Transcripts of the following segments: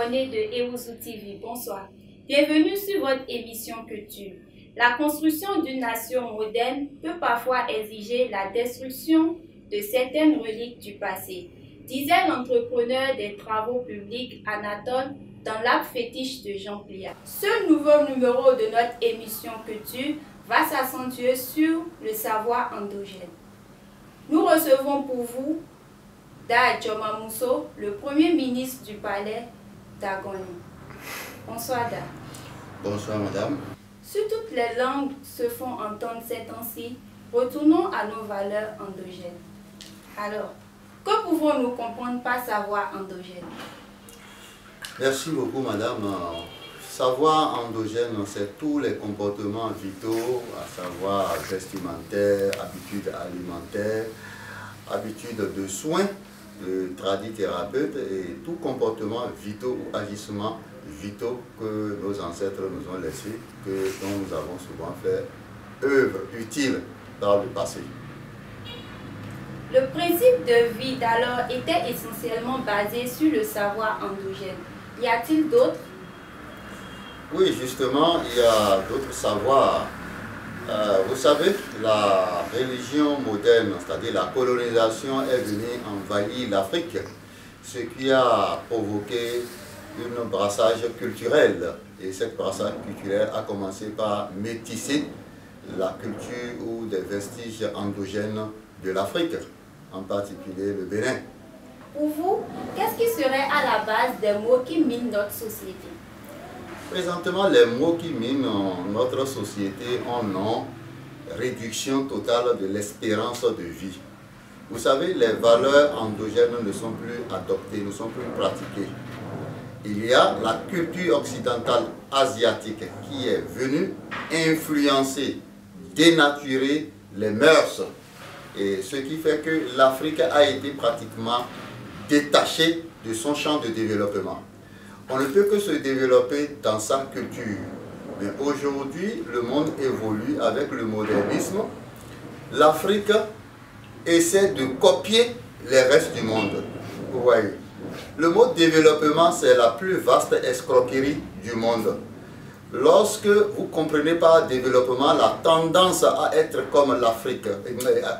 abonnés de Ewuzu TV, bonsoir. Bienvenue sur votre émission Culture. La construction d'une nation moderne peut parfois exiger la destruction de certaines reliques du passé, disait l'entrepreneur des travaux publics Anatole dans l'arbre fétiche de Jean Pliat. Ce nouveau numéro de notre émission Culture va s'accentuer sur le savoir endogène. Nous recevons pour vous Da Joma Mousso, le premier ministre du palais d'Agoni. Bonsoir Da. Bonsoir madame. Si toutes les langues se font entendre ces temps-ci, retournons à nos valeurs endogènes. Alors, que pouvons-nous comprendre par savoir endogène? Merci beaucoup madame. Savoir endogène, c'est tous les comportements vitaux, à savoir vestimentaires, habitudes alimentaires, habitudes de soins, de tradithérapeutes et tout comportement vitaux ou agissement vitaux que nos ancêtres nous ont laissés, dont nous avons souvent fait œuvre utile dans le passé. Le principe de vie d'alors était essentiellement basé sur le savoir endogène. Y a-t-il d'autres? Oui, justement, il y a d'autres savoirs. Vous savez, la religion moderne, c'est-à-dire la colonisation, est venue envahir l'Afrique, ce qui a provoqué un brassage culturel. Et ce brassage culturel a commencé par métisser la culture ou des vestiges endogènes de l'Afrique, en particulier le Bénin. Pour vous, qu'est-ce qui serait à la base des mots qui minent notre société? Présentement, les mots qui minent notre société ont réduction totale de l'espérance de vie. Vous savez, les valeurs endogènes ne sont plus adoptées, ne sont plus pratiquées. Il y a la culture occidentale asiatique qui est venue influencer, dénaturer les mœurs. Et ce qui fait que l'Afrique a été pratiquement détachée de son champ de développement. On ne peut que se développer dans sa culture. Mais aujourd'hui, le monde évolue avec le modernisme. L'Afrique essaie de copier les restes du monde. Vous voyez. Le mot développement, c'est la plus vaste escroquerie du monde. Lorsque vous comprenez par développement la tendance à être comme l'Afrique,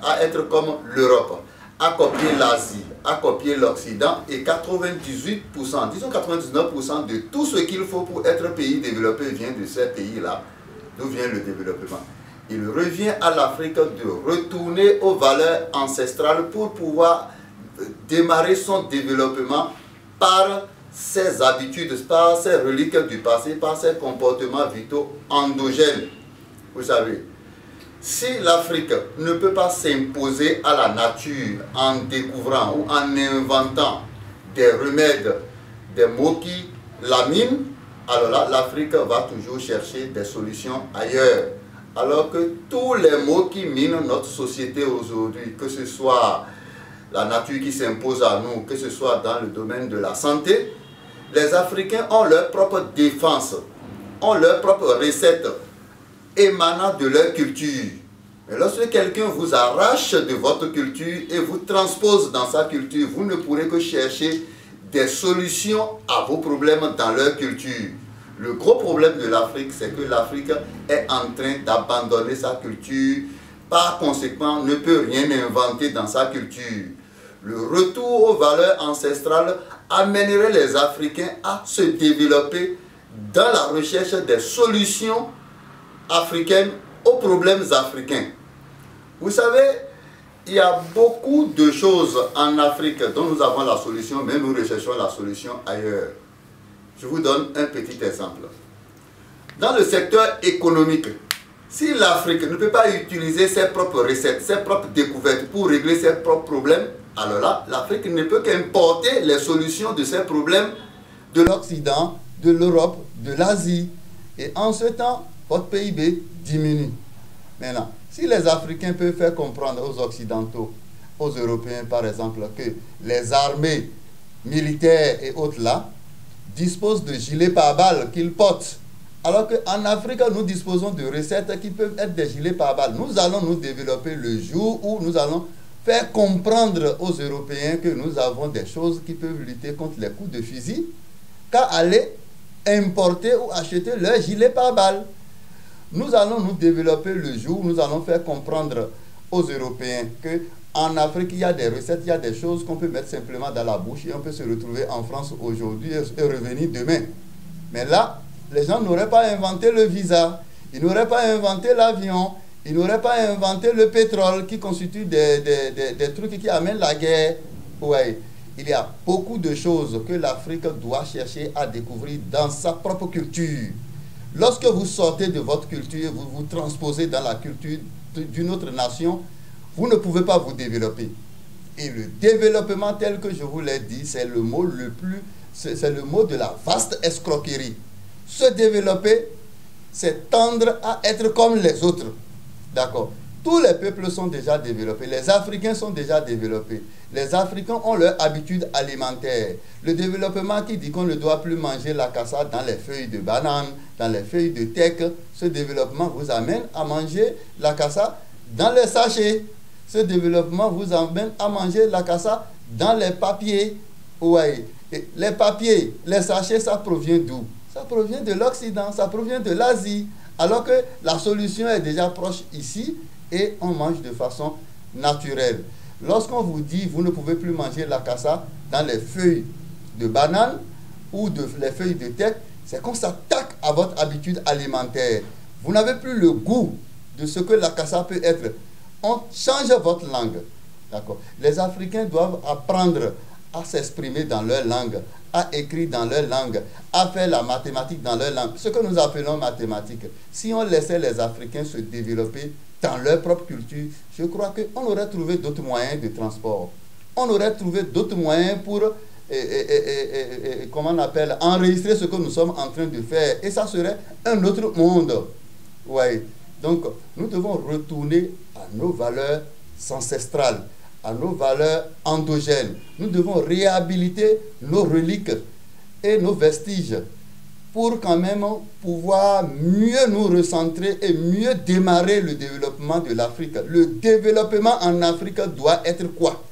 à être comme l'Europe, à copier l'Asie, à copier l'Occident, et 98%, disons 99% de tout ce qu'il faut pour être pays développé vient de ces pays-là. D'où vient le développement? Il revient à l'Afrique de retourner aux valeurs ancestrales pour pouvoir démarrer son développement par ses habitudes, par ses reliques du passé, par ses comportements vitaux endogènes. Vous savez, si l'Afrique ne peut pas s'imposer à la nature en découvrant ou en inventant des remèdes, des mots qui la minent, alors là, l'Afrique va toujours chercher des solutions ailleurs. Alors que tous les mots qui minent notre société aujourd'hui, que ce soit la nature qui s'impose à nous, que ce soit dans le domaine de la santé, les Africains ont leur propre défense, ont leur propre recette émanant de leur culture. Mais lorsque quelqu'un vous arrache de votre culture et vous transpose dans sa culture, vous ne pourrez que chercher des solutions à vos problèmes dans leur culture. Le gros problème de l'Afrique, c'est que l'Afrique est en train d'abandonner sa culture, par conséquent ne peut rien inventer dans sa culture. Le retour aux valeurs ancestrales amènerait les Africains à se développer dans la recherche des solutions africaines aux problèmes africains. Vous savez, il y a beaucoup de choses en Afrique dont nous avons la solution, mais nous recherchons la solution ailleurs. Je vous donne un petit exemple. Dans le secteur économique, si l'Afrique ne peut pas utiliser ses propres recettes, ses propres découvertes pour régler ses propres problèmes, alors là, l'Afrique ne peut qu'importer les solutions de ces problèmes de l'Occident, de l'Europe, de l'Asie. Et en ce temps, votre PIB diminue. Maintenant, si les Africains peuvent faire comprendre aux Occidentaux, aux Européens par exemple, que les armées militaires et autres là disposent de gilets pare-balles qu'ils portent, alors qu'en Afrique, nous disposons de recettes qui peuvent être des gilets pare-balles. Nous allons nous développer le jour où nous allons faire comprendre aux Européens que nous avons des choses qui peuvent lutter contre les coups de fusil qu'à aller importer ou acheter leur gilet pare-balles. Nous allons nous développer le jour où nous allons faire comprendre aux Européens qu'en Afrique, il y a des recettes, il y a des choses qu'on peut mettre simplement dans la bouche et on peut se retrouver en France aujourd'hui et revenir demain. Mais là, les gens n'auraient pas inventé le visa, ils n'auraient pas inventé l'avion, ils n'auraient pas inventé le pétrole qui constitue des trucs qui amènent la guerre. Ouais. Il y a beaucoup de choses que l'Afrique doit chercher à découvrir dans sa propre culture. Lorsque vous sortez de votre culture, vous vous transposez dans la culture d'une autre nation, vous ne pouvez pas vous développer. Et le développement tel que je vous l'ai dit, c'est le mot c'est le mot de la vaste escroquerie. Se développer, c'est tendre à être comme les autres. D'accord? Tous les peuples sont déjà développés. Les Africains sont déjà développés. Les Africains ont leur habitude alimentaire. Le développement qui dit qu'on ne doit plus manger la cassa dans les feuilles de banane, dans les feuilles de teck, ce développement vous amène à manger la cassa dans les sachets. Ce développement vous amène à manger la cassa dans les papiers. Ouais. Et les papiers, les sachets, ça provient d'où? Ça provient de l'Occident, ça provient de l'Asie. Alors que la solution est déjà proche ici et on mange de façon naturelle. Lorsqu'on vous dit vous ne pouvez plus manger la cassa dans les feuilles de banane ou les feuilles de teck, c'est qu'on s'attaque à votre habitude alimentaire. Vous n'avez plus le goût de ce que la cassa peut être. On change votre langue. D'accord. Les Africains doivent apprendre à s'exprimer dans leur langue, à écrire dans leur langue, à faire la mathématique dans leur langue. Ce que nous appelons mathématiques. Si on laissait les Africains se développer dans leur propre culture, je crois qu'on aurait trouvé d'autres moyens de transport. On aurait trouvé d'autres moyens pour, comment on appelle, enregistrer ce que nous sommes en train de faire. Et ça serait un autre monde. Ouais. Donc, nous devons retourner à nos valeurs ancestrales, à nos valeurs endogènes. Nous devons réhabiliter nos reliques et nos vestiges pour quand même pouvoir mieux nous recentrer et mieux démarrer le développement de l'Afrique. Le développement en Afrique doit être quoi?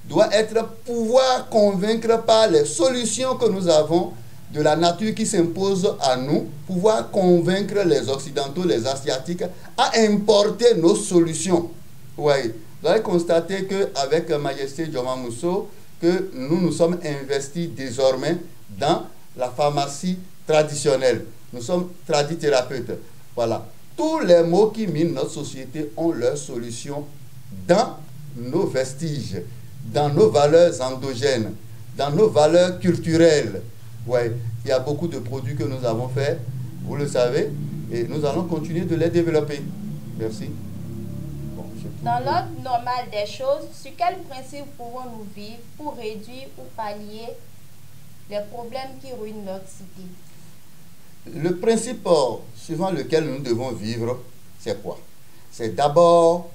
Doit être pouvoir convaincre par les solutions que nous avons de la nature qui s'impose à nous, pouvoir convaincre les Occidentaux, les Asiatiques à importer nos solutions. Oui. Vous allez constater qu'avec Majesté Djoma Mousso, que nous nous sommes investis désormais dans la pharmacie traditionnelle. Nous sommes tradithérapeutes. Voilà. Tous les maux qui minent notre société ont leur solution dans nos vestiges, dans nos valeurs endogènes, dans nos valeurs culturelles. Ouais. Il y a beaucoup de produits que nous avons faits, vous le savez, et nous allons continuer de les développer. Merci. Dans l'ordre normal des choses, sur quels principes pouvons-nous vivre pour réduire ou pallier les problèmes qui ruinent notre cité? Le principe suivant lequel nous devons vivre, c'est quoi? C'est d'abord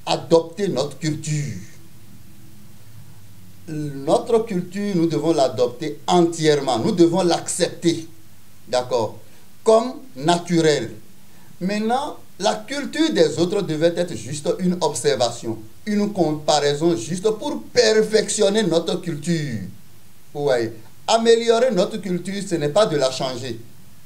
adopter notre culture. Notre culture, nous devons l'adopter entièrement. Nous devons l'accepter, d'accord, comme naturelle. Maintenant, la culture des autres devait être juste une observation, une comparaison juste pour perfectionner notre culture. Ouais. Améliorer notre culture, ce n'est pas de la changer,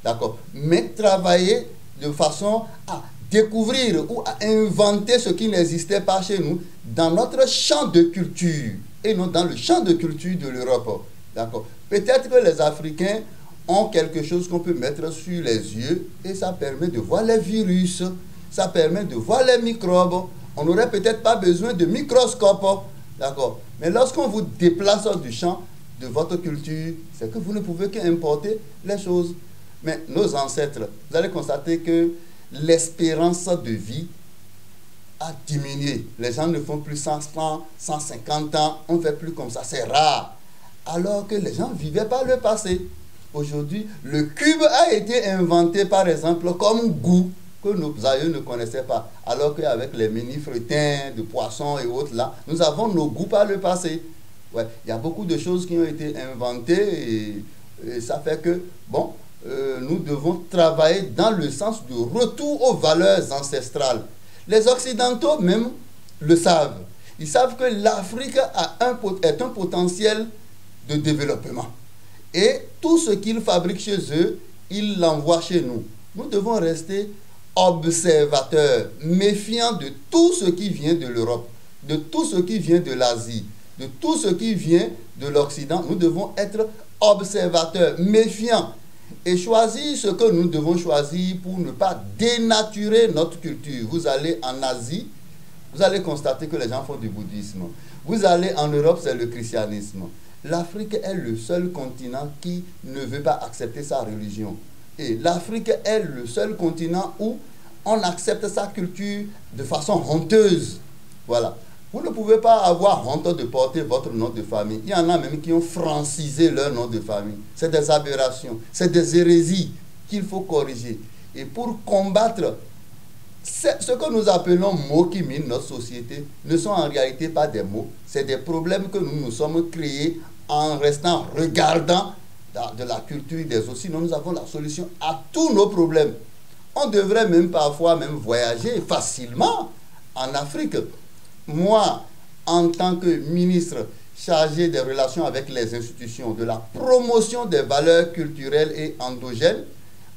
d'accord, mais travailler de façon à découvrir ou à inventer ce qui n'existait pas chez nous dans notre champ de culture et non dans le champ de culture de l'Europe. D'accord. Peut-être que les Africains ont quelque chose qu'on peut mettre sur les yeux et ça permet de voir les virus, ça permet de voir les microbes. On n'aurait peut-être pas besoin de microscope, d'accord. Mais lorsqu'on vous déplace du champ de votre culture, c'est que vous ne pouvez qu'importer les choses. Mais nos ancêtres, vous allez constater que l'espérance de vie a diminué. Les gens ne font plus 100 ans, 150 ans, on ne fait plus comme ça, c'est rare. Alors que les gens vivaient par le passé. Aujourd'hui, le cube a été inventé, par exemple, comme goût que nos aïeux ne connaissaient pas. Alors qu'avec les mini-fretins de poissons et autres, là, nous avons nos goûts par le passé. Ouais, il y a beaucoup de choses qui ont été inventées et ça fait que, bon, nous devons travailler dans le sens du retour aux valeurs ancestrales. Les Occidentaux même le savent. Ils savent que l'Afrique est un potentiel de développement. Et tout ce qu'ils fabriquent chez eux, ils l'envoient chez nous. Nous devons rester observateurs, méfiants de tout ce qui vient de l'Europe, de tout ce qui vient de l'Asie, de tout ce qui vient de l'Occident. Nous devons être observateurs, méfiants, et choisir ce que nous devons choisir pour ne pas dénaturer notre culture. Vous allez en Asie, vous allez constater que les gens font du bouddhisme. Vous allez en Europe, c'est le christianisme. L'Afrique est le seul continent qui ne veut pas accepter sa religion. Et l'Afrique est le seul continent où on accepte sa culture de façon honteuse. Voilà. Vous ne pouvez pas avoir honte de porter votre nom de famille. Il y en a même qui ont francisé leur nom de famille. C'est des aberrations, c'est des hérésies qu'il faut corriger. Et pour combattre ce que nous appelons mots qui minent notre société, ne sont en réalité pas des mots. C'est des problèmes que nous nous sommes créés en restant regardant de la culture des autres. Sinon, nous avons la solution à tous nos problèmes. On devrait même parfois voyager facilement en Afrique. Moi, en tant que ministre chargé des relations avec les institutions, de la promotion des valeurs culturelles et endogènes,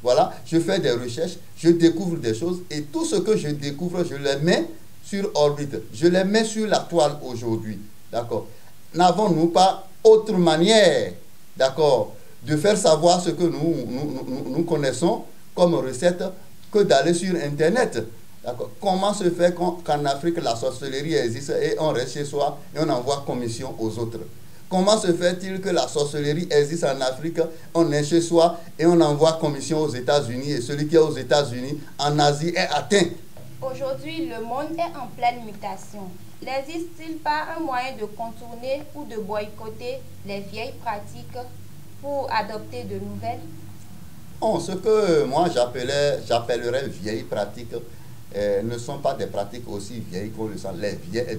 voilà, je fais des recherches, je découvre des choses et tout ce que je découvre, je les mets sur orbite. Je les mets sur la toile aujourd'hui. D'accord? N'avons-nous pas autre manière, d'accord, de faire savoir ce que nous connaissons comme recette que d'aller sur Internet? Comment se fait qu'en Afrique, la sorcellerie existe et on reste chez soi et on envoie commission aux autres? Comment se fait-il que la sorcellerie existe en Afrique, on est chez soi et on envoie commission aux États-Unis et celui qui est aux États-Unis, en Asie, est atteint? Aujourd'hui, le monde est en pleine mutation. N'existe-t-il pas un moyen de contourner ou de boycotter les vieilles pratiques pour adopter de nouvelles? Bon, ce que moi j'appellerais vieilles pratiques, ne sont pas des pratiques aussi vieilles qu'on le sent. Les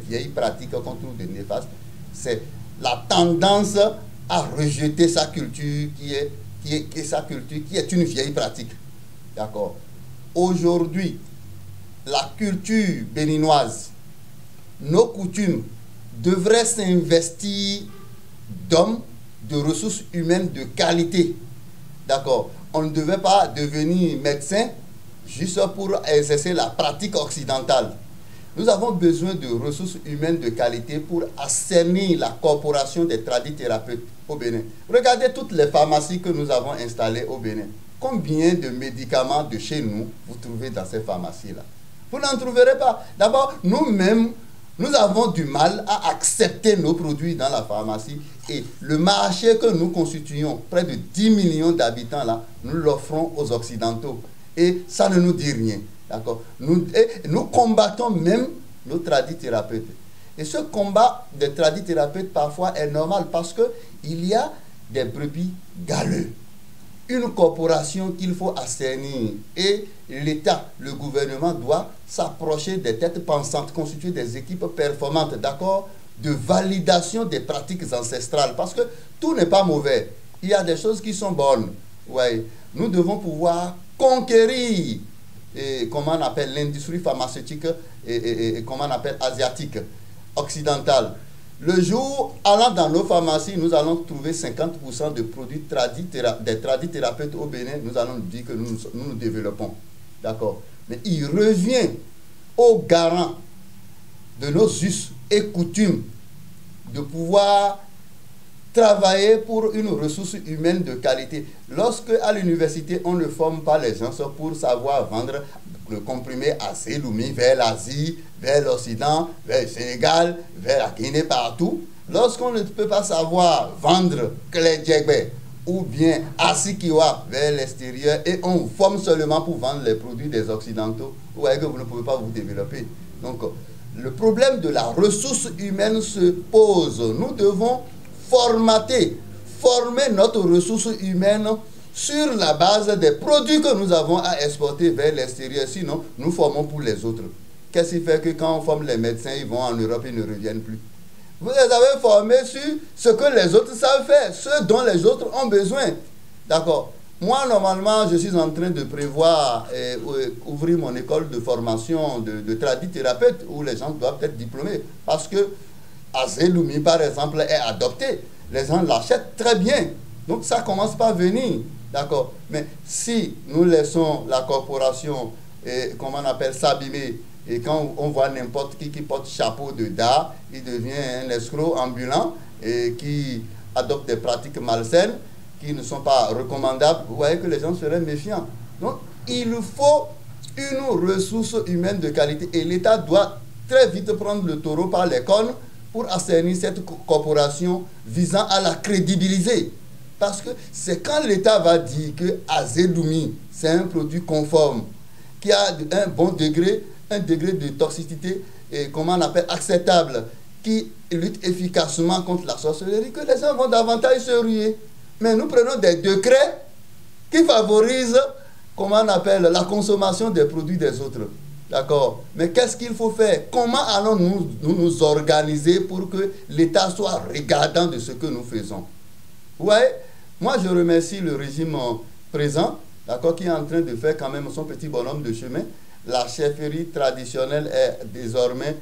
vieilles pratiques qu'on trouve de néfastes, c'est la tendance à rejeter sa culture qui est une vieille pratique. D'accord? Aujourd'hui, la culture béninoise, nos coutumes devraient s'investir d'hommes, de ressources humaines de qualité. D'accord? On ne devait pas devenir médecin juste pour exercer la pratique occidentale. Nous avons besoin de ressources humaines de qualité pour assainir la corporation des tradithérapeutes au Bénin. Regardez toutes les pharmacies que nous avons installées au Bénin. Combien de médicaments de chez nous vous trouvez dans ces pharmacies-là? Vous n'en trouverez pas. D'abord, nous-mêmes, nous avons du mal à accepter nos produits dans la pharmacie. Et le marché que nous constituons, près de 10 millions d'habitants là, nous l'offrons aux Occidentaux. Et ça ne nous dit rien. D'accord? Nous combattons même nos tradithérapeutes. Et ce combat des tradithérapeutes parfois est normal parce qu'il y a des brebis galeux. Une corporation qu'il faut assainir. Et l'État, le gouvernement doit s'approcher des têtes pensantes, constituer des équipes performantes, d'accord, de validation des pratiques ancestrales. Parce que tout n'est pas mauvais. Il y a des choses qui sont bonnes. Ouais. Nous devons pouvoir conquérir, comment on appelle, l'industrie pharmaceutique et comment on appelle, asiatique, occidentale. Le jour, allant dans nos pharmacies, nous allons trouver 50% de produits des tradithérapeutes au Bénin. Nous allons dire que nous développons. D'accord? Mais il revient aux garants de nos us et coutumes de pouvoir travailler pour une ressource humaine de qualité. Lorsque à l'université, on ne forme pas les gens pour savoir vendre le comprimé Azelumi vers l'Asie, vers l'Occident, vers le Sénégal, vers la Guinée, partout. Lorsqu'on ne peut pas savoir vendre Clé-Djegbe ou bien Asikiwa vers l'extérieur et on forme seulement pour vendre les produits des Occidentaux, vous voyez que vous ne pouvez pas vous développer. Donc, le problème de la ressource humaine se pose. Nous devons former notre ressource humaine sur la base des produits que nous avons à exporter vers l'extérieur. Sinon, nous formons pour les autres. Qu'est-ce qui fait que quand on forme les médecins, ils vont en Europe, ils ne reviennent plus? Vous les avez formés sur ce que les autres savent faire, ce dont les autres ont besoin. D'accord? Moi, normalement, je suis en train de prévoir ouvrir mon école de formation de tradithérapeute où les gens doivent être diplômés. Parce que Azelumi, par exemple, est adopté. Les gens l'achètent très bien. Donc ça commence par venir, d'accord. Mais si nous laissons la corporation, comment on appelle, s'abîmer, et quand on voit n'importe qui porte chapeau de dard, il devient un escroc ambulant et qui adopte des pratiques malsaines qui ne sont pas recommandables, vous voyez que les gens seraient méfiants. Donc il faut une ressource humaine de qualité et l'État doit très vite prendre le taureau par les cornes pour assainir cette corporation visant à la crédibiliser. Parce que c'est quand l'État va dire que Azedoumi, c'est un produit conforme, qui a un bon degré, un degré de toxicité, et comment on appelle, acceptable, qui lutte efficacement contre la sorcellerie, que les gens vont davantage se ruer. Mais nous prenons des décrets qui favorisent, comment on appelle, la consommation des produits des autres. D'accord. Mais qu'est-ce qu'il faut faire? Comment allons-nous nous organiser pour que l'État soit regardant de ce que nous faisons? Vous voyez, moi je remercie le régime présent, d'accord, qui est en train de faire quand même son petit bonhomme de chemin. La chefferie traditionnelle est désormais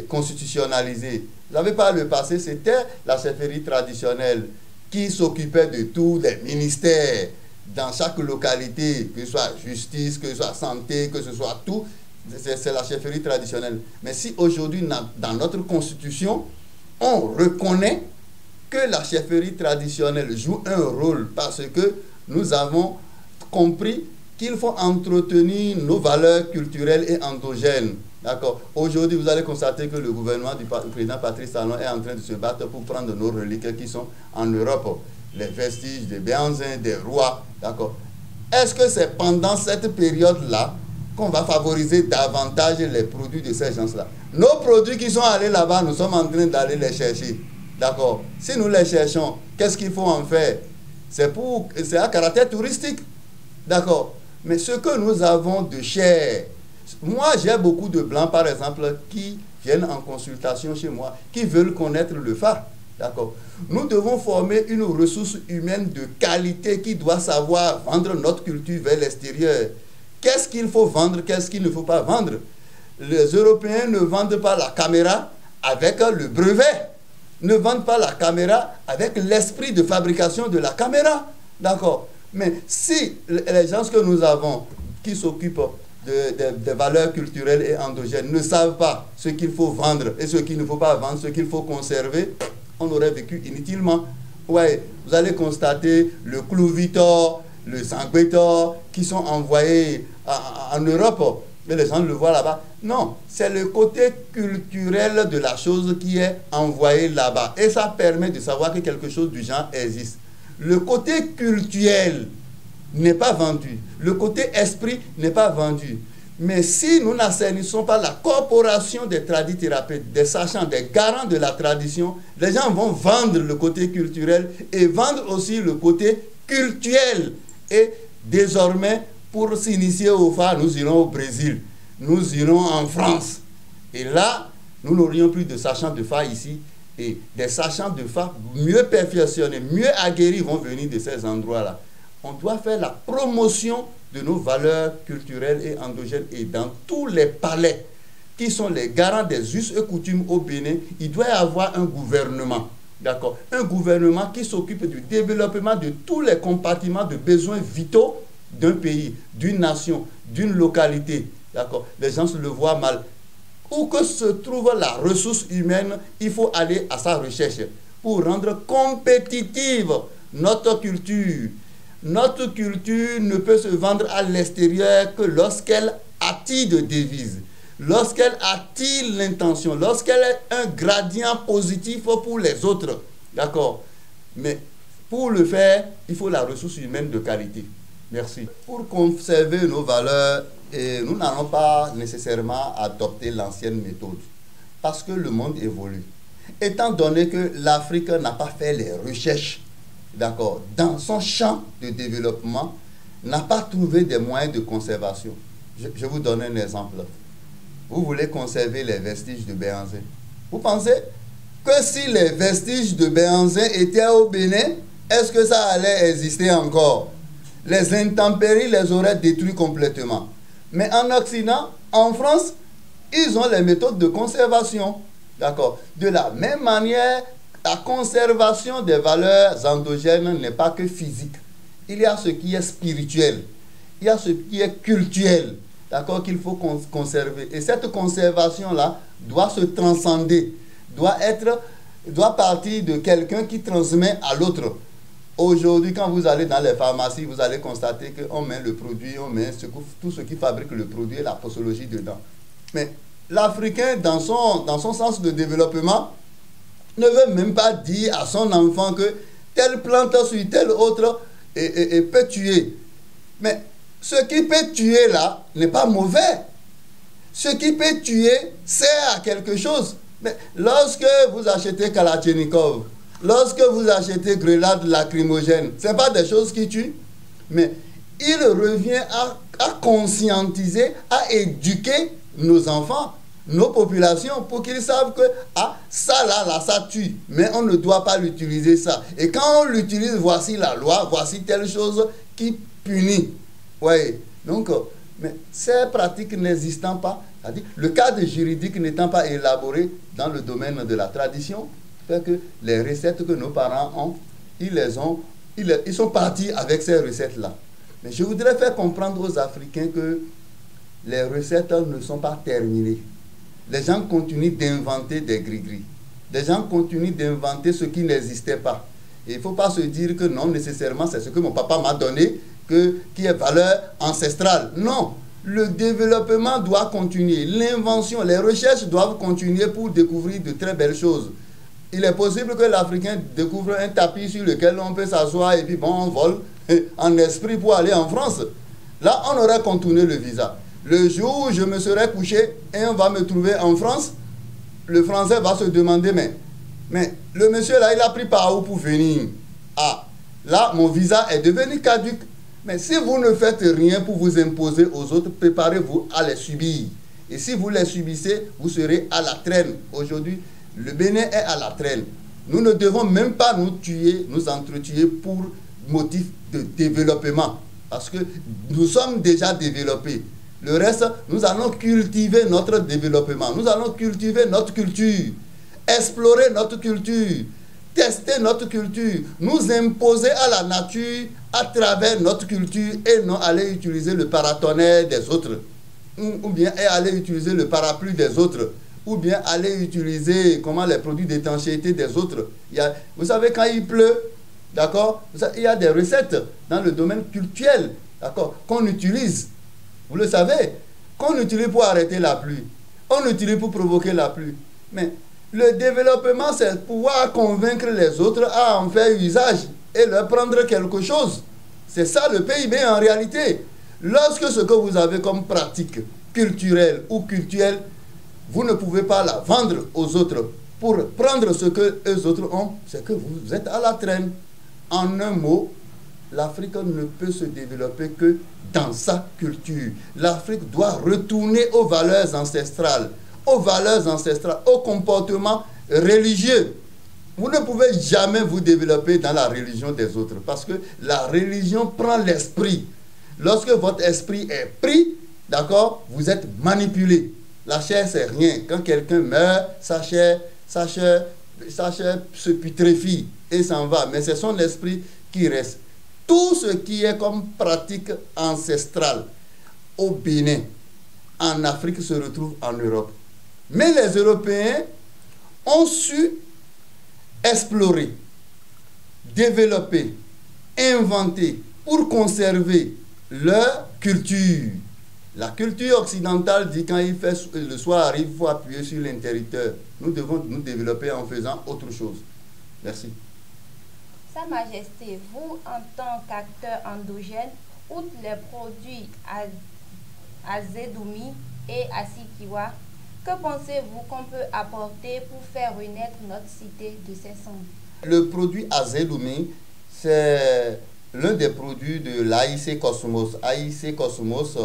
constitutionnalisée. Vous savez, par le passé, c'était la chefferie traditionnelle qui s'occupait de tous les ministères dans chaque localité, que ce soit justice, que ce soit santé, que ce soit tout. C'est la chefferie traditionnelle. Mais si aujourd'hui, dans notre constitution, on reconnaît que la chefferie traditionnelle joue un rôle parce que nous avons compris qu'il faut entretenir nos valeurs culturelles et endogènes. D'accord. Aujourd'hui, vous allez constater que le gouvernement du président Patrice Talon est en train de se battre pour prendre nos reliques qui sont en Europe. Les vestiges des Béhanzins, des rois. D'accord. Est-ce que c'est pendant cette période-là qu'on va favoriser davantage les produits de ces gens-là? Nos produits qui sont allés là-bas, nous sommes en train d'aller les chercher. D'accord. Si nous les cherchons, qu'est-ce qu'il faut en faire? C'est à caractère touristique. D'accord. Mais ce que nous avons de cher, moi j'ai beaucoup de blancs par exemple qui viennent en consultation chez moi, qui veulent connaître le phare. D'accord. Nous devons former une ressource humaine de qualité qui doit savoir vendre notre culture vers l'extérieur. Qu'est-ce qu'il faut vendre, qu'est-ce qu'il ne faut pas vendre? Les Européens ne vendent pas la caméra avec le brevet, ne vendent pas la caméra avec l'esprit de fabrication de la caméra. D'accord. Mais si les gens que nous avons qui s'occupent des valeurs culturelles et endogènes ne savent pas ce qu'il faut vendre et ce qu'il ne faut pas vendre, ce qu'il faut conserver, on aurait vécu inutilement. Ouais, vous allez constater le Clouvitor, le Sanguetor qui sont envoyés en Europe, mais les gens le voient là-bas. Non, c'est le côté culturel de la chose qui est envoyé là-bas. Et ça permet de savoir que quelque chose du genre existe. Le côté culturel n'est pas vendu. Le côté esprit n'est pas vendu. Mais si nous n'assainissons pas la corporation des tradithérapeutes, des sachants, des garants de la tradition, les gens vont vendre le côté culturel et vendre aussi le côté cultuel. Et désormais, pour s'initier au phare, nous irons au Brésil, nous irons en France. Et là, nous n'aurions plus de sachants de phare ici. Et des sachants de phare mieux perfectionnés, mieux aguerris vont venir de ces endroits-là. On doit faire la promotion de nos valeurs culturelles et endogènes. Et dans tous les palais qui sont les garants des us et coutumes au Bénin, il doit y avoir un gouvernement. D'accord. Un gouvernement qui s'occupe du développement de tous les compartiments de besoins vitaux d'un pays, d'une nation, d'une localité. D'accord. Les gens se le voient mal. Où que se trouve la ressource humaine, il faut aller à sa recherche pour rendre compétitive notre culture. Notre culture ne peut se vendre à l'extérieur que lorsqu'elle attire de devises, lorsqu'elle attire l'intention, lorsqu'elle est un gradient positif pour les autres. D'accord. Mais pour le faire, il faut la ressource humaine de qualité. Merci. Pour conserver nos valeurs, nous n'allons pas nécessairement adopter l'ancienne méthode parce que le monde évolue. Étant donné que l'Afrique n'a pas fait les recherches, d'accord, dans son champ de développement, n'a pas trouvé des moyens de conservation. Je vous donne un exemple. Vous voulez conserver les vestiges de Béhanzin. Vous pensez que si les vestiges de Béhanzin étaient au Bénin, est-ce que ça allait exister encore? Les intempéries les auraient détruits complètement. Mais en Occident, en France, ils ont les méthodes de conservation. D'accord. De la même manière, La conservation des valeurs endogènes n'est pas que physique. Il y a ce qui est spirituel. Il y a ce qui est culturel. D'accord, qu'il faut conserver. Et cette conservation-là doit se transcender. Doit partir de quelqu'un qui transmet à l'autre. Aujourd'hui, quand vous allez dans les pharmacies, vous allez constater qu'on met le produit, on met tout ce qui fabrique le produit et la posologie dedans. Mais l'Africain, dans son sens de développement, ne veut même pas dire à son enfant que telle plante sur telle autre peut tuer. Mais ce qui peut tuer là n'est pas mauvais. Ce qui peut tuer sert à quelque chose. Mais lorsque vous achetez Kalachnikov, lorsque vous achetez grenades lacrymogènes, ce n'est pas des choses qui tuent. Mais il revient à conscientiser, à éduquer nos enfants, nos populations, pour qu'ils savent que ça là, ça tue. Mais on ne doit pas l'utiliser ça. Et quand on l'utilise, voici la loi, voici telle chose qui punit. Oui. Donc, mais ces pratiques n'existant pas, c'est-à-dire le cadre juridique n'étant pas élaboré dans le domaine de la tradition, fait que les recettes que nos parents ont, ils sont partis avec ces recettes-là. Mais je voudrais faire comprendre aux Africains que les recettes ne sont pas terminées. Les gens continuent d'inventer des gris-gris. Les gens continuent d'inventer ce qui n'existait pas. Et il ne faut pas se dire que non, nécessairement, c'est ce que mon papa m'a donné, qui est valeur ancestrale. Non, le développement doit continuer. L'invention, les recherches doivent continuer pour découvrir de très belles choses. Il est possible que l'Africain découvre un tapis sur lequel on peut s'asseoir et puis bon, on vole en esprit pour aller en France. Là, on aurait contourné le visa. Le jour où je me serai couché et on va me trouver en France, le Français va se demander, mais le monsieur là, il a pris par où pour venir? Ah, là, mon visa est devenu caduc. Mais si vous ne faites rien pour vous imposer aux autres, préparez-vous à les subir. Et si vous les subissez, vous serez à la traîne. Aujourd'hui, le Bénin est à la traîne. Nous ne devons même pas nous tuer, nous entretuer pour motif de développement. Parce que nous sommes déjà développés. Le reste, nous allons cultiver notre développement. Nous allons cultiver notre culture. Explorer notre culture. Tester notre culture. Nous imposer à la nature à travers notre culture et non aller utiliser le paratonnerre des autres. Ou bien aller utiliser le parapluie des autres. Ou bien aller utiliser les produits d'étanchéité des autres. Vous savez, quand il pleut, d'accord, il y a des recettes dans le domaine culturel, d'accord, qu'on utilise. Vous le savez, qu'on utilise pour arrêter la pluie. On l'utilise pour provoquer la pluie. Mais le développement, c'est pouvoir convaincre les autres à en faire usage et leur prendre quelque chose. C'est ça le PIB en réalité. Lorsque ce que vous avez comme pratique culturelle ou culturelle, vous ne pouvez pas la vendre aux autres pour prendre ce que les autres ont, c'est que vous êtes à la traîne. En un mot, l'Afrique ne peut se développer que dans sa culture. L'Afrique doit retourner aux valeurs ancestrales, au comportement religieux. Vous ne pouvez jamais vous développer dans la religion des autres parce que la religion prend l'esprit. Lorsque votre esprit est pris, d'accord, vous êtes manipulé. La chair, c'est rien. Quand quelqu'un meurt, sa chair se putréfie et s'en va. Mais c'est son esprit qui reste. Tout ce qui est comme pratique ancestrale au Bénin, en Afrique, se retrouve en Europe. Mais les Européens ont su explorer, développer, inventer pour conserver leur culture. La culture occidentale dit quand le soir arrive, il faut appuyer sur l'interrupteur. Nous devons nous développer en faisant autre chose. Merci. Sa Majesté, vous, en tant qu'acteur endogène, outre les produits Azedoumi et Asikiwa, que pensez-vous qu'on peut apporter pour faire renaître notre cité de ses cendres? Le produit Azedoumi, c'est l'un des produits de l'AIC Cosmos. AIC Cosmos,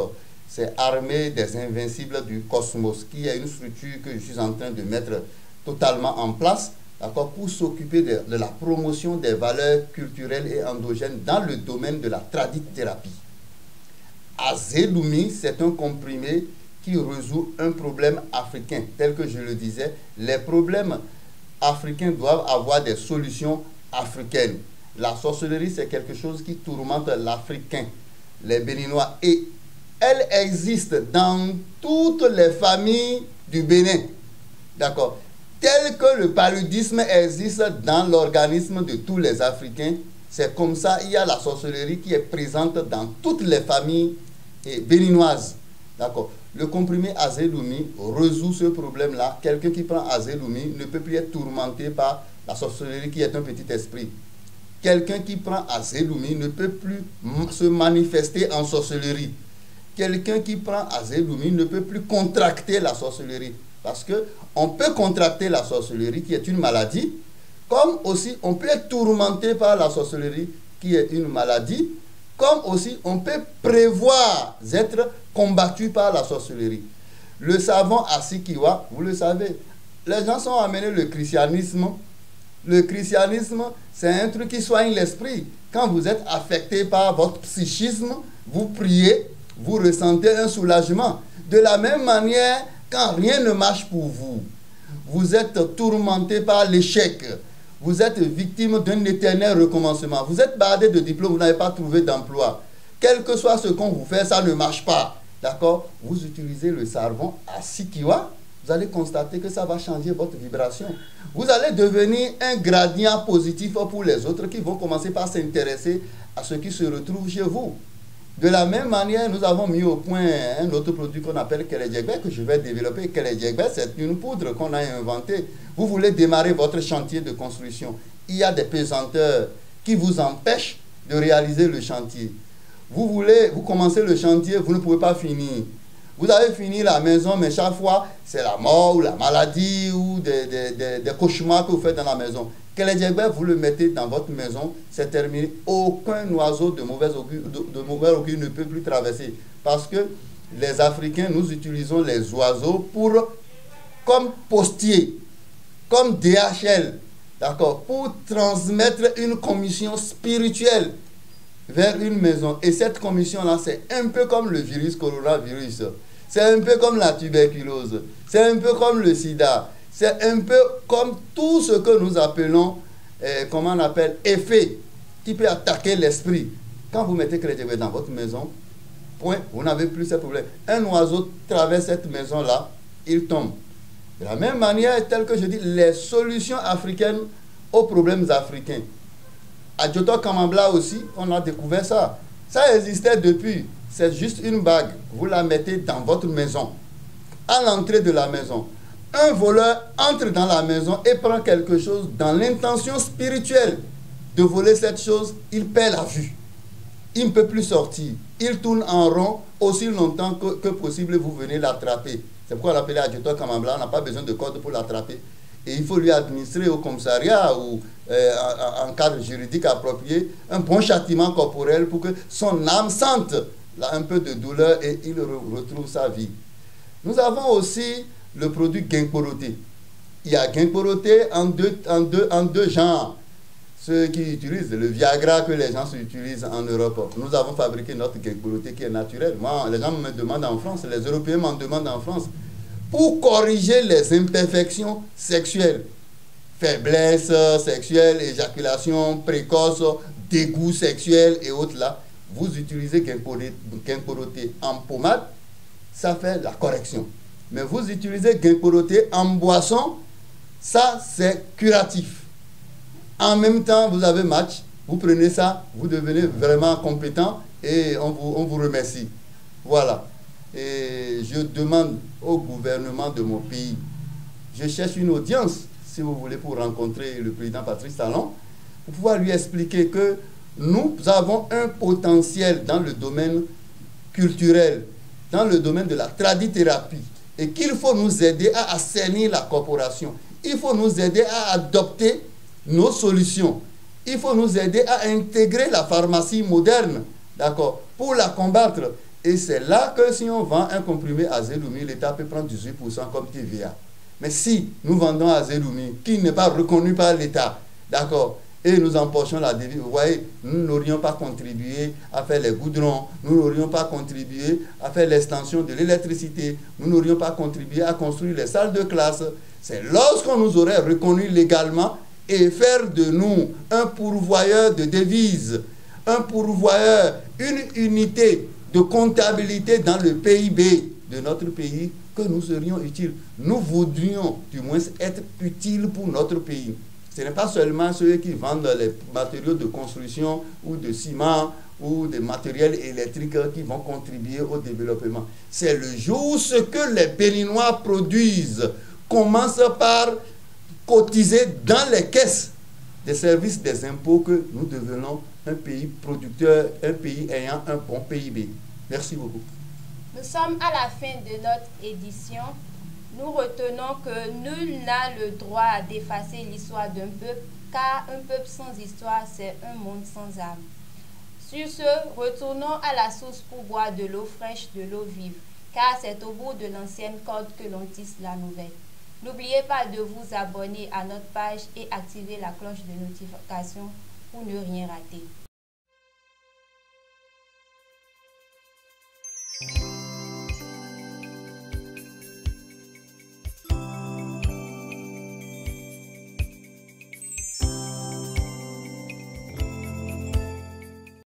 c'est Armée des Invincibles du Cosmos, qui est une structure que je suis en train de mettre totalement en place, d'accord, pour s'occuper de la promotion des valeurs culturelles et endogènes dans le domaine de la tradithérapie. Azedoumi, c'est un comprimé qui résout un problème africain, tel que je le disais. Les problèmes Africains doivent avoir des solutions africaines. La sorcellerie, c'est quelque chose qui tourmente l'Africain, les Béninois. Et elle existe dans toutes les familles du Bénin. D'accord. Tel que le paludisme existe dans l'organisme de tous les Africains, c'est comme ça, il y a la sorcellerie qui est présente dans toutes les familles béninoises. D'accord. Le comprimé Azelumi résout ce problème-là. Quelqu'un qui prend Azelumi ne peut plus être tourmenté par la sorcellerie qui est un petit esprit. Quelqu'un qui prend Azelumi ne peut plus se manifester en sorcellerie. Quelqu'un qui prend Azelumi ne peut plus contracter la sorcellerie. Parce qu'on peut contracter la sorcellerie qui est une maladie, comme aussi on peut être tourmenté par la sorcellerie qui est une maladie, comme aussi on peut prévoir être combattu par la sorcellerie. Le savant Asikiwa, vous le savez, les gens sont amenés le christianisme. Le christianisme, c'est un truc qui soigne l'esprit. Quand vous êtes affecté par votre psychisme, vous priez, vous ressentez un soulagement. De la même manière, quand rien ne marche pour vous, vous êtes tourmenté par l'échec, vous êtes victime d'un éternel recommencement, vous êtes bardé de diplôme, vous n'avez pas trouvé d'emploi. Quel que soit ce qu'on vous fait, ça ne marche pas. D'accord? Vous utilisez le savon Asikiwa, vous allez constater que ça va changer votre vibration. Vous allez devenir un gradient positif pour les autres qui vont commencer par s'intéresser à ce qui se retrouve chez vous. De la même manière, nous avons mis au point un autre produit qu'on appelle Kelejegbe, que je vais développer. Kelejegbe, c'est une poudre qu'on a inventée. Vous voulez démarrer votre chantier de construction. Il y a des pesanteurs qui vous empêchent de réaliser le chantier. Vous commencez le chantier, vous ne pouvez pas finir. Vous avez fini la maison, mais chaque fois, c'est la mort ou la maladie ou des cauchemars que vous faites dans la maison. Kelejegbe, vous le mettez dans votre maison, c'est terminé. Aucun oiseau de mauvais augure ne peut plus traverser. Parce que les Africains, nous utilisons les oiseaux comme postier, comme DHL, d'accord, pour transmettre une commission spirituelle vers une maison. Et cette commission-là, c'est un peu comme le coronavirus. C'est un peu comme la tuberculose. C'est un peu comme le sida. C'est un peu comme tout ce que nous appelons, comment on appelle, effet, qui peut attaquer l'esprit. Quand vous mettez Kelejegbe dans votre maison, point, vous n'avez plus ce problème. Un oiseau traverse cette maison-là, il tombe. De la même manière, tel que je dis, les solutions africaines aux problèmes africains. À Djoto Kamambla aussi, on a découvert ça. Ça existait depuis. C'est juste une bague. Vous la mettez dans votre maison. À l'entrée de la maison. Un voleur entre dans la maison et prend quelque chose dans l'intention spirituelle de voler cette chose, il perd la vue. Il ne peut plus sortir. Il tourne en rond aussi longtemps que possible, vous venez l'attraper. C'est pourquoi on l'appelait Adjutant Kamambla, on n'a pas besoin de corde pour l'attraper. Et il faut lui administrer au commissariat ou en cadre juridique approprié un bon châtiment corporel pour que son âme sente là, un peu de douleur et il retrouve sa vie. Nous avons aussi le produit Genkorote. Il y a Genkorote en deux genres. Ceux qui utilisent le Viagra que les gens utilisent en Europe. Nous avons fabriqué notre Genkorote qui est naturel. Moi, les gens me demandent en France, les Européens m'en demandent en France, pour corriger les imperfections sexuelles. Faiblesse sexuelle, éjaculation précoce, dégoût sexuel et autres là. Vous utilisez Genkorote en pommade, ça fait la correction. Mais vous utilisez Genkorote en boisson, ça c'est curatif. En même temps, vous avez match, vous prenez ça, vous devenez vraiment compétent et on vous remercie. Voilà. Et je demande au gouvernement de mon pays, je cherche une audience, si vous voulez, pour rencontrer le président Patrice Talon, pour pouvoir lui expliquer que nous avons un potentiel dans le domaine culturel, dans le domaine de la tradithérapie, et qu'il faut nous aider à assainir la corporation. Il faut nous aider à adopter nos solutions. Il faut nous aider à intégrer la pharmacie moderne, d'accord, pour la combattre. Et c'est là que si on vend un comprimé Azelumi, l'État peut prendre 18% comme TVA. Mais si nous vendons Azelumi, qui n'est pas reconnu par l'État, d'accord, et nous empochons la devise. Vous voyez, nous n'aurions pas contribué à faire les goudrons, nous n'aurions pas contribué à faire l'extension de l'électricité, nous n'aurions pas contribué à construire les salles de classe. C'est lorsqu'on nous aurait reconnus légalement et faire de nous un pourvoyeur de devises, un pourvoyeur, une unité de comptabilité dans le PIB de notre pays, que nous serions utiles. Nous voudrions du moins être utiles pour notre pays. Ce n'est pas seulement ceux qui vendent les matériaux de construction ou de ciment ou des matériels électriques qui vont contribuer au développement. C'est le jour où ce que les Béninois produisent commence par cotiser dans les caisses des services des impôts que nous devenons un pays producteur, un pays ayant un bon PIB. Merci beaucoup. Nous sommes à la fin de notre édition. Nous retenons que nul n'a le droit d'effacer l'histoire d'un peuple, car un peuple sans histoire, c'est un monde sans âme. Sur ce, retournons à la source pour boire de l'eau fraîche, de l'eau vive, car c'est au bout de l'ancienne corde que l'on tisse la nouvelle. N'oubliez pas de vous abonner à notre page et activer la cloche de notification pour ne rien rater.